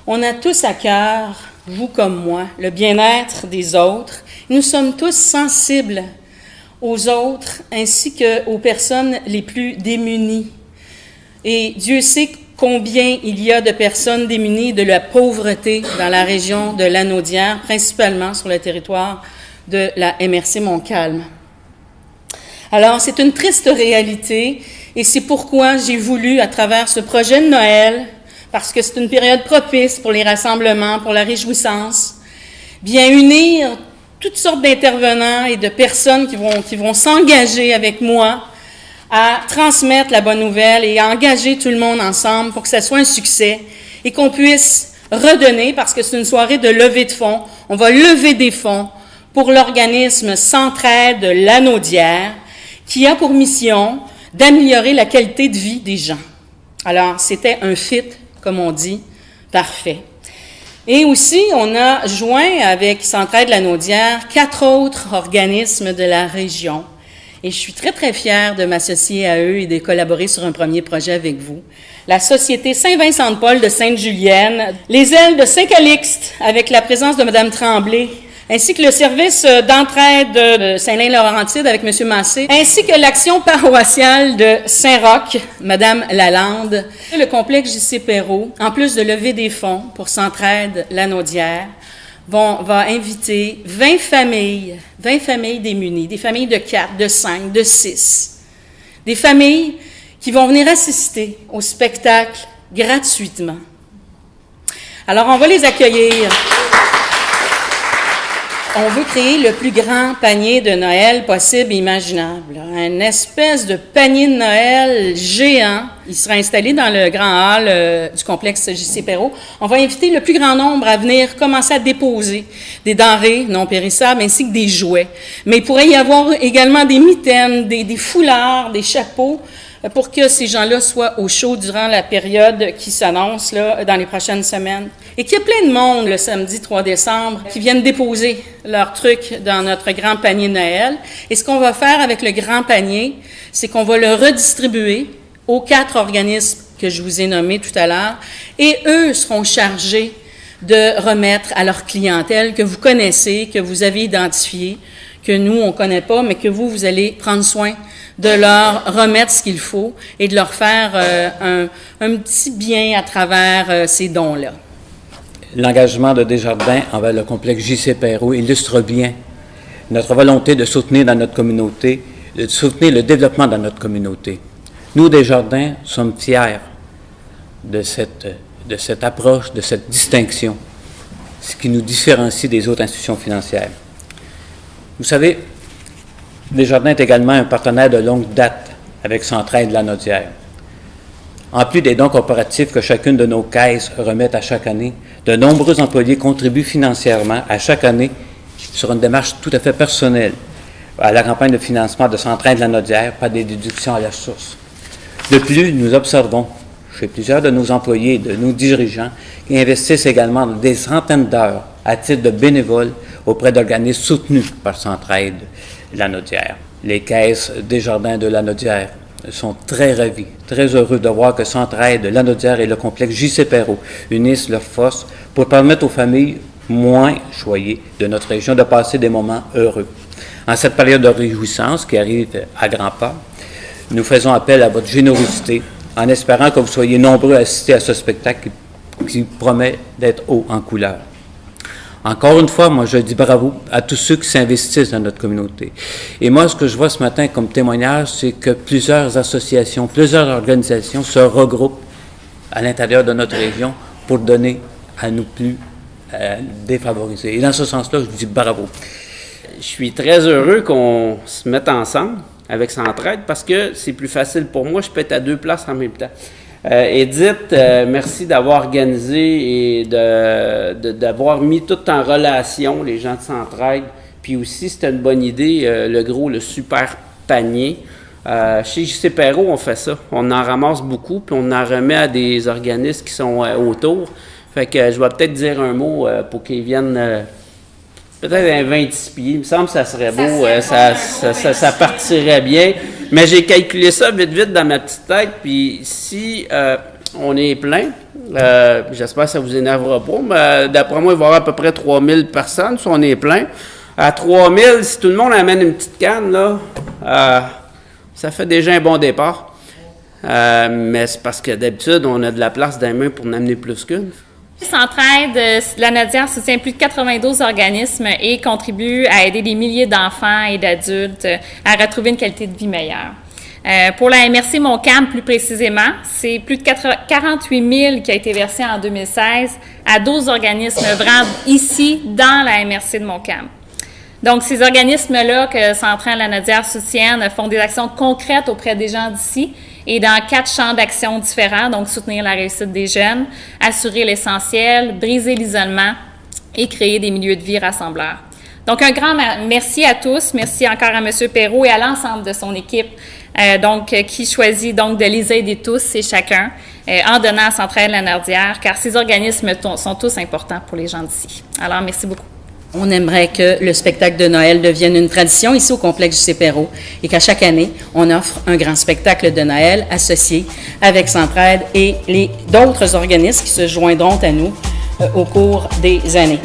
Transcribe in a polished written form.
On a tous à cœur, vous comme moi, le bien-être des autres. Nous sommes tous sensibles aux autres ainsi qu'aux personnes les plus démunies. Et Dieu sait combien il y a de personnes démunies de la pauvreté dans la région de Lanaudière, principalement sur le territoire de la MRC Montcalm. Alors, c'est une triste réalité et c'est pourquoi j'ai voulu, à travers ce projet de Noël, parce que c'est une période propice pour les rassemblements, pour la réjouissance, bien unir toutes sortes d'intervenants et de personnes qui vont s'engager avec moi à transmettre la bonne nouvelle et à engager tout le monde ensemble pour que ça soit un succès et qu'on puisse redonner, parce que c'est une soirée de levée de fonds. On va lever des fonds pour l'organisme Centraide Lanaudière qui a pour mission d'améliorer la qualité de vie des gens. Alors, c'était un fit, comme on dit, parfait. Et aussi, on a joint avec Centraide Lanaudière 4 autres organismes de la région. Et je suis très, très fière de m'associer à eux et de collaborer sur un premier projet avec vous. La Société Saint-Vincent-de-Paul de Sainte-Julienne, les Ailes de Saint-Calixte avec la présence de Mme Tremblay, ainsi que le service d'entraide de Saint-Lin-Laurentide avec M. Massé, ainsi que l'action paroissiale de Saint-Roch, Mme Lalande, et le complexe J.C. Perrault, en plus de lever des fonds pour Centraide Lanaudière, va inviter 20 familles démunies, des familles de 4, de 5, de 6, des familles qui vont venir assister au spectacle gratuitement. Alors, on va les accueillir. On veut créer le plus grand panier de Noël possible et imaginable. Une espèce de panier de Noël géant. Il sera installé dans le grand hall du complexe J.C. Perrault. On va inviter le plus grand nombre à venir commencer à déposer des denrées non périssables ainsi que des jouets. Mais il pourrait y avoir également des mitaines, des foulards, des chapeaux pour que ces gens-là soient au chaud durant la période qui s'annonce là, dans les prochaines semaines. Et qu'il y a plein de monde le samedi 3 décembre qui viennent déposer leurs trucs dans notre grand panier de Noël. Et ce qu'on va faire avec le grand panier, c'est qu'on va le redistribuer aux 4 organismes que je vous ai nommés tout à l'heure. Et eux seront chargés de remettre à leur clientèle que vous connaissez, que vous avez identifié, que nous, on ne connaît pas, mais que vous allez prendre soin de leur remettre ce qu'il faut et de leur faire un petit bien à travers ces dons-là. L'engagement de Desjardins envers le complexe J.C. Perrault illustre bien notre volonté de soutenir dans notre communauté, de soutenir le développement dans notre communauté. Nous, Desjardins, sommes fiers de cette approche, de cette distinction, ce qui nous différencie des autres institutions financières. Vous savez, Desjardins est également un partenaire de longue date avec Centraide Lanaudière. En plus des dons corporatifs que chacune de nos caisses remet à chaque année, de nombreux employés contribuent financièrement à chaque année sur une démarche tout à fait personnelle à la campagne de financement de Centraide Lanaudière par des déductions à la source. De plus, nous observons chez plusieurs de nos employés et de nos dirigeants qui investissent également des centaines d'heures à titre de bénévoles auprès d'organismes soutenus par Centraide Lanaudière. Les caisses Desjardins de Lanaudière sont très ravis, très heureux de voir que Centraide Lanaudière et le complexe J.C. Perrault unissent leurs forces pour permettre aux familles moins choyées de notre région de passer des moments heureux. En cette période de réjouissance qui arrive à grands pas, nous faisons appel à votre générosité en espérant que vous soyez nombreux à assister à ce spectacle qui promet d'être haut en couleur. Encore une fois, moi, je dis bravo à tous ceux qui s'investissent dans notre communauté. Et moi, ce que je vois ce matin comme témoignage, c'est que plusieurs associations, plusieurs organisations se regroupent à l'intérieur de notre région pour donner à nos plus défavorisés. Et dans ce sens-là, je dis bravo. Je suis très heureux qu'on se mette ensemble avec Centraide parce que c'est plus facile pour moi. Je peux être à 2 places en même temps. Edith, merci d'avoir organisé et d'avoir mis tout en relation les gens de Centraide. Puis aussi, c'était une bonne idée, le super panier. Chez J.C. Perrault, on fait ça. On en ramasse beaucoup, puis on en remet à des organismes qui sont autour. Fait que je vais peut-être dire un mot pour qu'ils viennent peut-être un 26 pieds. Il me semble que ça serait beau, ça partirait bien. Mais j'ai calculé ça vite dans ma petite tête, puis si on est plein. J'espère que ça ne vous énervera pas, mais d'après moi, il va y avoir à peu près 3000 personnes si on est plein. À 3000, si tout le monde amène une petite canne, là, ça fait déjà un bon départ. Mais c'est parce que d'habitude, on a de la place dans les mains pour en amener plus qu'une. Centraide, la Nadière soutient plus de 92 organismes et contribue à aider des milliers d'enfants et d'adultes à retrouver une qualité de vie meilleure. Pour la MRC Montcalm, plus précisément, c'est plus de 48 000 qui a été versé en 2016 à 12 organismes œuvrant ici, dans la MRC de Montcalm. Donc, ces organismes-là que Centraide La Nadière soutiennent font des actions concrètes auprès des gens d'ici et dans 4 champs d'action différents, donc soutenir la réussite des jeunes, assurer l'essentiel, briser l'isolement et créer des milieux de vie rassembleurs. Donc, un grand merci à tous. Merci encore à M. Perrault et à l'ensemble de son équipe, qui choisit donc de les aider tous et chacun en donnant à Centraide La Nadière, car ces organismes sont tous importants pour les gens d'ici. Alors, merci beaucoup. On aimerait que le spectacle de Noël devienne une tradition ici au complexe JC Perrault et qu'à chaque année, on offre un grand spectacle de Noël associé avec Centraide et d'autres organismes qui se joindront à nous au cours des années.